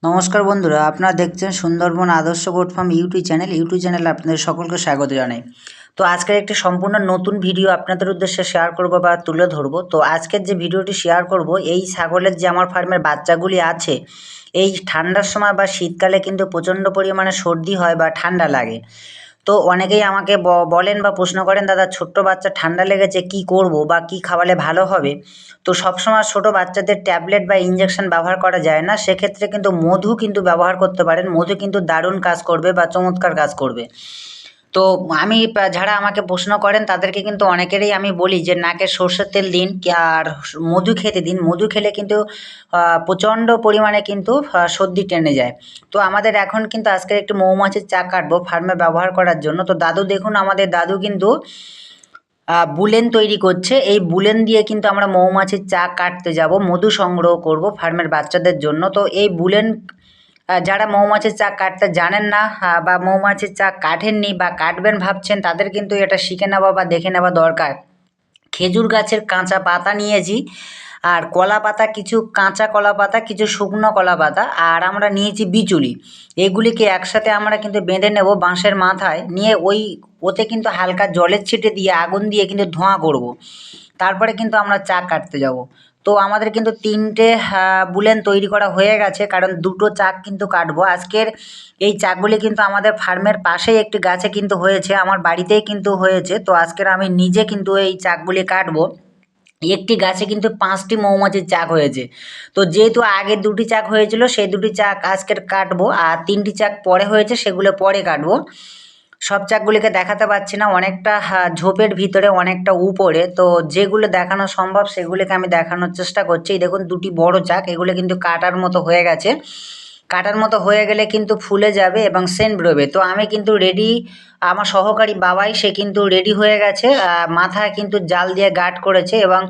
নমস্কার বন্ধুরা, আপনারা দেখছেন সুন্দরবন আদর্শ গোট ফার্ম ইউটিউব চ্যানেলে আপনাদের সকলকে স্বাগত জানাই। তো আজকের একটি সম্পূর্ণ নতুন ভিডিও আপনাদের উদ্দেশ্যে শেয়ার করব বা তুলে ধরবো। তো আজকের যে ভিডিওটি শেয়ার করব, এই ছাগলের যে আমার ফার্মের বাচ্চাগুলি আছে, এই ঠান্ডার সময় বা শীতকালে কিন্তু প্রচণ্ড পরিমাণে সর্দি হয় বা ঠান্ডা লাগে। তো অনেকেই আমাকে বলেন বা প্রশ্ন করেন, দাদা ছোট্ট বাচ্চা ঠান্ডা লেগেছে কি করব বা কি খাওয়ালে ভালো হবে। তো সবসময় ছোটো বাচ্চাদের ট্যাবলেট বা ইঞ্জেকশন ব্যবহার করা যায় না, সেক্ষেত্রে কিন্তু মধু কিন্তু ব্যবহার করতে পারেন। মধু কিন্তু দারুণ কাজ করবে বা চমৎকার কাজ করবে। তো আমি যারা আমাকে প্রশ্ন করেন তাদেরকে কিন্তু অনেকেরই আমি বলি যে নাকে সর্ষের তেল দিন আর মধু খেতে দিন। মধু খেলে কিন্তু প্রচণ্ড পরিমাণে কিন্তু সর্দি টেনে যায়। তো আমাদের এখন কিন্তু আজকের একটু মৌমাছির চাক কাটবো ফার্মে ব্যবহার করার জন্য। তো দাদু দেখুন, আমাদের দাদু কিন্তু বুলেন তৈরি করছে। এই বুলেন দিয়ে কিন্তু আমরা মৌমাছির চাক কাটতে যাব, মধু সংগ্রহ করব ফার্মের বাচ্চাদের জন্য। তো এই বুলেন যারা মৌমাছির চাক কাটতে জানেন না বা মৌমাছির চাক কাটেননি বা কাটবেন ভাবছেন, তাদের কিন্তু এটা শিখে নেওয়া বা দেখে নেওয়া দরকার। খেজুর গাছের কাঁচা পাতা নিয়েছি, আর কলা পাতা, কিছু কাঁচা কলা পাতা, কিছু শুকনো কলা পাতা, আর আমরা নিয়েছি বিচুলি। এগুলিকে একসাথে আমরা কিন্তু বেঁধে নেব বাঁশের মাথায় নিয়ে, ওতে কিন্তু হালকা জলের ছিটে দিয়ে আগুন দিয়ে কিন্তু ধোঁয়া করব। তারপরে কিন্তু আমরা চাক কাটতে যাব। তো আমাদের কিন্তু 3টে বুলেন তৈরি করা হয়ে গেছে, কারণ 2টো চাক কিন্তু কাটবো আজকের। এই চাকগুলি কিন্তু আমাদের ফার্মের পাশেই একটি গাছে কিন্তু হয়েছে, আমার বাড়িতেই কিন্তু হয়েছে। তো আজকের আমি নিজে কিন্তু এই চাকগুলি কাটবো। একটি গাছে কিন্তু 5টি মৌমাছির চাক হয়েছে। তো যেহেতু আগের 2টি চাক হয়েছিল, সেই 2টি চাক আজকের কাটবো, আর 3টি চাক পরে হয়েছে সেগুলো পরে কাটবো। সব চাকগুলিকে দেখাতে পারছি না, অনেকটা ঝোপের ভিতরে, অনেকটা উপরে। তো যেগুলো দেখানো সম্ভব সেগুলিকে আমি দেখানোর চেষ্টা করছি। এই দেখুন 2টি বড় চাক, এগুলো কিন্তু কাটার মতো হয়ে গেছে। কাটার মতো হয়ে গেলে কিন্তু ফুলে যাবে এবং সেন্ট বেরোবে। তো আমি কিন্তু রেডি, আমার সহকারী বাবাই সে কিন্তু রেডি হয়ে গেছে, মাথায় কিন্তু জাল দিয়ে গার্ড করেছে, এবং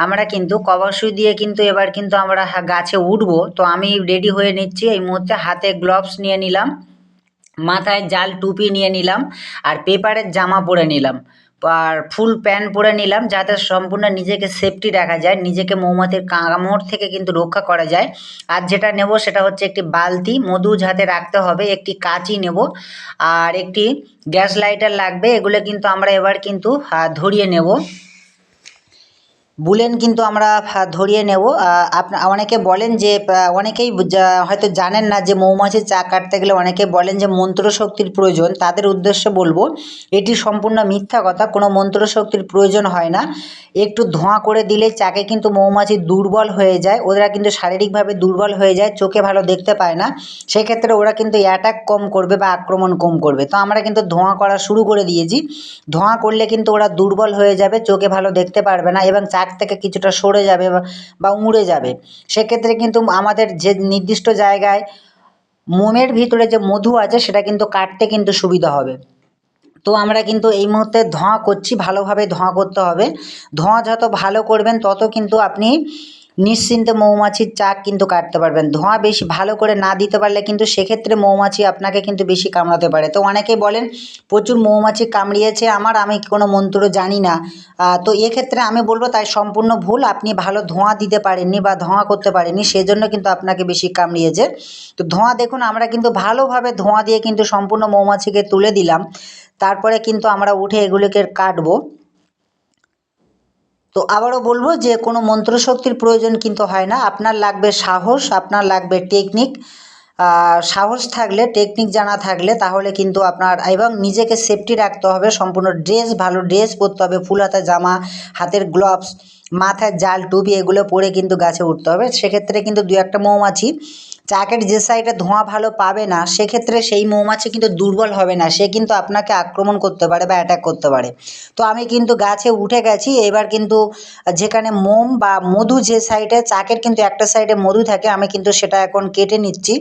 আমরা কিন্তু কভার সুই দিয়ে কিন্তু এবার কিন্তু আমরা গাছে উঠবো। তো আমি রেডি হয়ে নিচ্ছি এই মুহূর্তে, হাতে গ্লোভস নিয়ে নিলাম, মাথায় জাল টুপি নিয়ে নিলাম, আর পেপারের জামা পরে নিলাম, আর ফুল প্যান্ট পরে নিলাম, যাতে সম্পূর্ণ নিজেকে সেফটি রাখা যায়, নিজেকে মৌমাছির কামড় থেকে কিন্তু রক্ষা করা যায়। আর যেটা নেব সেটা হচ্ছে একটি বালতি, মধু যাতে রাখতে হবে, একটি কাঁচি নেব, আর একটি গ্যাস লাইটার লাগবে। এগুলো কিন্তু আমরা এবার কিন্তু ধরিয়ে নেব। বুলেন কিন্তু আমরা ধরিয়ে নেব। অনেকে বলেন যে অনেকেই হয়তো জানেন না যে মৌমাছির চাক কাটতে গেলে অনেকে বলেন যে মন্ত্রশক্তির প্রয়োজন। তাদের উদ্দেশ্যে বলবো এটি সম্পূর্ণ মিথ্যা কথা, কোনো মন্ত্রশক্তির প্রয়োজন হয় না। একটু ধোঁয়া করে দিলে চাকে কিন্তু মৌমাছি দুর্বল হয়ে যায়, ওরা কিন্তু শারীরিকভাবে দুর্বল হয়ে যায়, চোখে ভালো দেখতে পায় না। সেক্ষেত্রে ওরা কিন্তু অ্যাটাক কম করবে বা আক্রমণ কম করবে। তো আমরা কিন্তু ধোঁয়া করা শুরু করে দিয়েছি। ধোঁয়া করলে কিন্তু ওরা দুর্বল হয়ে যাবে, চোখে ভালো দেখতে পারবে না, এবং চাক থেকে কিছুটা সরে যাবে বা উড়ে যাবে। সেক্ষেত্রে কিন্তু আমাদের যে নির্দিষ্ট জায়গায় মোমের ভিতরে যে মধু আছে সেটা কিন্তু কাটতে কিন্তু সুবিধা হবে। তো আমরা কিন্তু এই মুহূর্তে ধোঁয়া করছি, ভালোভাবে ধোঁয়া করতে হবে। ধোঁয়া যত ভালো করবেন তত কিন্তু আপনি নিশ্চিন্তে মৌমাছির চাক কিন্তু কাটতে পারবেন। ধোঁয়া বেশি ভালো করে না দিতে পারলে কিন্তু সেক্ষেত্রে মৌমাছি আপনাকে কিন্তু বেশি কামড়াতে পারে। তো অনেকেই বলেন প্রচুর মৌমাছি কামড়িয়েছে আমার, আমি কোনো মন্ত্র জানি না। তো এক্ষেত্রে আমি বলবো তাই সম্পূর্ণ ভুল। আপনি ভালো ধোঁয়া দিতে পারেননি বা ধোঁয়া করতে পারেননি, সেজন্য কিন্তু আপনাকে বেশি কামড়িয়েছে। তো ধোঁয়া দেখুন, আমরা কিন্তু ভালোভাবে ধোঁয়া দিয়ে কিন্তু সম্পূর্ণ মৌমাছিকে তুলে দিলাম। তারপরে কিন্তু আমরা উঠে এগুলিকে কাটবো। তো আবারও বলবো যে কোনো মন্ত্রশক্তির প্রয়োজন কিন্তু হয় না, আপনার লাগবে সাহস, আপনার লাগবে টেকনিক। সাহস থাকলে, টেকনিক জানা থাকলে তাহলে কিন্তু আপনার, এবং নিজেকে সেফটি রাখতে হবে, সম্পূর্ণ ড্রেস, ভালো ড্রেস পরতে হবে, ফুল হাতা জামা, হাতের গ্লোভস, মাথায় জাল টুপি, এগুলো পরে কিন্তু গাছে উঠতে হবে। সেক্ষেত্রে কিন্তু 2-1টা মৌমাছি চাকের যে সাইডে ধোঁয়া ভালো পাবে না, সেক্ষেত্রে সেই মৌমাছি কিন্তু দুর্বল হবে না, সে কিন্তু আপনাকে আক্রমণ করতে পারে বা অ্যাটাক করতে পারে। তো আমি কিন্তু গাছে উঠে গেছি, এবার কিন্তু যেখানে মোম বা মধু, যে সাইডে চাকের কিন্তু একটা সাইডে মধু থাকে, আমি কিন্তু সেটা এখন কেটে নিচ্ছি।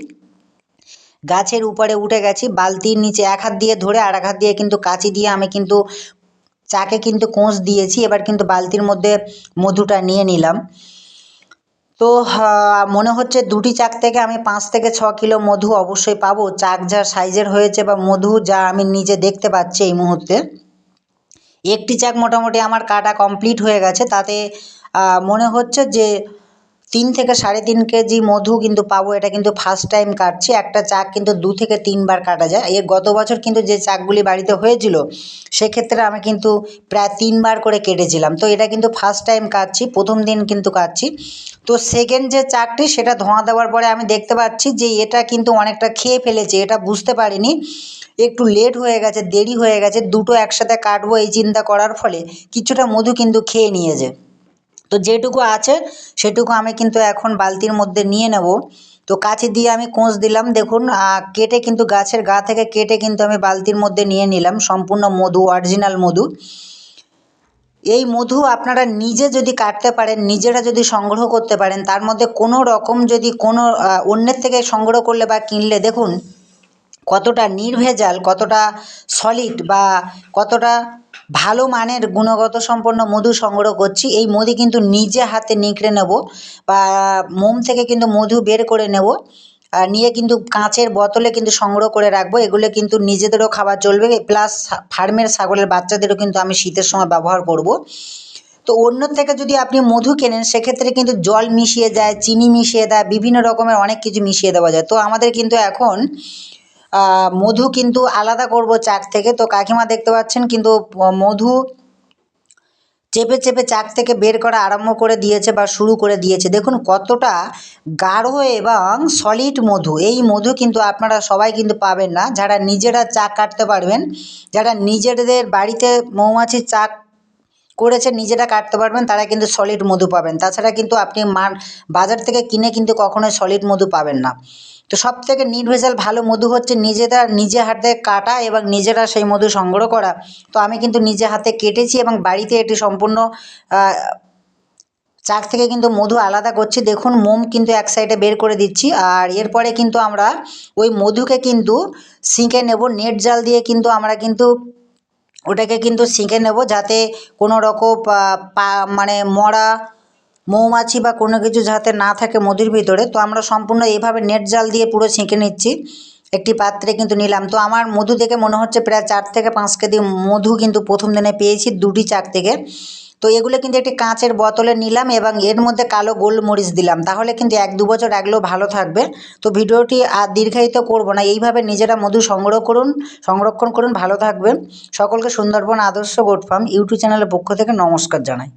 গাছের উপরে উঠে গেছি, বালতির নিচে এক হাত দিয়ে ধরে আর এক হাত দিয়ে কিন্তু কাঁচি দিয়ে আমি কিন্তু চাকে কিন্তু কোঁচ দিয়েছি। এবার কিন্তু বালতির মধ্যে মধুটা নিয়ে নিলাম। তো মনে হচ্ছে 2টি চাক থেকে আমি 5 থেকে 6 কিলো মধু অবশ্যই পাবো, চাক যা সাইজের হয়েছে বা মধু যা আমি নিজে দেখতে পাচ্ছি এই মুহূর্তে। একটি চাক মোটামুটি আমার কাটা কমপ্লিট হয়ে গেছে, তাতে মনে হচ্ছে যে 3 থেকে 3.5 কেজি মধু কিন্তু পাবো। এটা কিন্তু ফার্স্ট টাইম কাটছি। একটা চাক কিন্তু 2 থেকে 3 বার কাটা যায়। এর গত বছর কিন্তু যে চাকগুলি বাড়িতে হয়েছিল সেক্ষেত্রে আমি কিন্তু প্রায় 3 বার করে কেটেছিলাম। তো এটা কিন্তু ফার্স্ট টাইম কাটছি, প্রথম দিন কিন্তু কাটছি। তো সেকেন্ড যে চাকটি সেটা ধোঁয়া দেওয়ার পরে আমি দেখতে পাচ্ছি যে এটা কিন্তু অনেকটা খেয়ে ফেলেছে। এটা বুঝতে পারিনি, একটু লেট হয়ে গেছে, দেরি হয়ে গেছে। দুটো একসাথে কাটবো এই চিন্তা করার ফলে কিছুটা মধু কিন্তু খেয়ে নিয়েছে। তো যেটুকু আছে সেটুকু আমি কিন্তু এখন বালতির মধ্যে নিয়ে নেব। তো কাঁচি দিয়ে আমি কোঁচ দিলাম, দেখুন কেটে কিন্তু গাছের গা থেকে কেটে কিন্তু আমি বালতির মধ্যে নিয়ে নিলাম সম্পূর্ণ মধু, অরিজিনাল মধু। এই মধু আপনারা নিজে যদি কাটতে পারেন, নিজেরা যদি সংগ্রহ করতে পারেন, তার মধ্যে কোনো রকম যদি কোনো অন্যের থেকে সংগ্রহ করলে বা কিনলে দেখুন কতটা নির্ভেজাল, কতটা সলিড বা কতটা ভালো মানের গুণগত সম্পন্ন মধু সংগ্রহ করছি। এই মধু কিন্তু নিজে হাতে নিংড়ে নেব বা মোম থেকে কিন্তু মধু বের করে নেব, নিয়ে কিন্তু কাঁচের বোতলে কিন্তু সংগ্রহ করে রাখবো। এগুলো কিন্তু নিজেদেরও খাবার চলবে, প্লাস ফার্মের ছাগলের বাচ্চাদেরও কিন্তু আমি শীতের সময় ব্যবহার করব। তো অন্য থেকে যদি আপনি মধু কেনেন সেক্ষেত্রে কিন্তু জল মিশিয়ে যায়, চিনি মিশিয়ে দেয়, বিভিন্ন রকমের অনেক কিছু মিশিয়ে দেওয়া যায়। তো আমাদের কিন্তু এখন মধু কিন্তু আলাদা করব চাক থেকে। তো কাকিমা দেখতে পাচ্ছেন কিন্তু মধু চেপে চেপে চাক থেকে বের করা আরম্ভ করে দিয়েছে বা শুরু করে দিয়েছে। দেখুন কতটা গাঢ় এবং সলিড মধু। এই মধু কিন্তু আপনারা সবাই কিন্তু পাবেন না। যারা নিজেরা চাক কাটতে পারবেন, যারা নিজেদের বাড়িতে মৌমাছির চাক করেছে, নিজেরা কাটতে পারবেন, তারা কিন্তু সলিড মধু পাবেন। তাছাড়া কিন্তু আপনি বাজার থেকে কিনে কিন্তু কখনোই সলিড মধু পাবেন না। তো সব থেকে নির্ভেজাল ভালো মধু হচ্ছে নিজে হাতে কাটা এবং নিজেরা সেই মধু সংগ্রহ করা। তো আমি কিন্তু নিজে হাতে কেটেছি এবং বাড়িতে এটি সম্পূর্ণ চাক থেকে কিন্তু মধু আলাদা করছি। দেখুন মোম কিন্তু এক সাইডে বের করে দিচ্ছি, আর এরপরে কিন্তু আমরা ওই মধুকে কিন্তু ছেঁকে নেব। নেট জাল দিয়ে কিন্তু আমরা কিন্তু ওটাকে কিন্তু ছেঁকে নেব, যাতে কোনো রকম মানে মরা মৌমাছি বা কোনো কিছু যাতে না থাকে মধুর ভিতরে। তো আমরা সম্পূর্ণ এইভাবে নেট জাল দিয়ে পুরো ছেঁকে নিচ্ছি। একটি পাত্রে কিন্তু নিলাম। তো আমার মধু দেখে মনে হচ্ছে প্রায় 4 থেকে 5 কেজি মধু কিন্তু প্রথম দিনে পেয়েছি 2টি চাক থেকে। তো এগুলো কিন্তু একটি কাঁচের বোতলে নিলাম এবং এর মধ্যে কালো গোলমরিচ দিলাম, তাহলে কিন্তু 1-2 বছর রাখলেও ভালো থাকবে। তো ভিডিওটি আর দীর্ঘায়িত করব না, এইভাবে নিজেরা মধু সংরক্ষণ করুন, ভালো থাকবেন। সকলকে সুন্দরবন আদর্শ গোট ফার্ম ইউটিউব চ্যানেলের পক্ষ থেকে নমস্কার জানাই।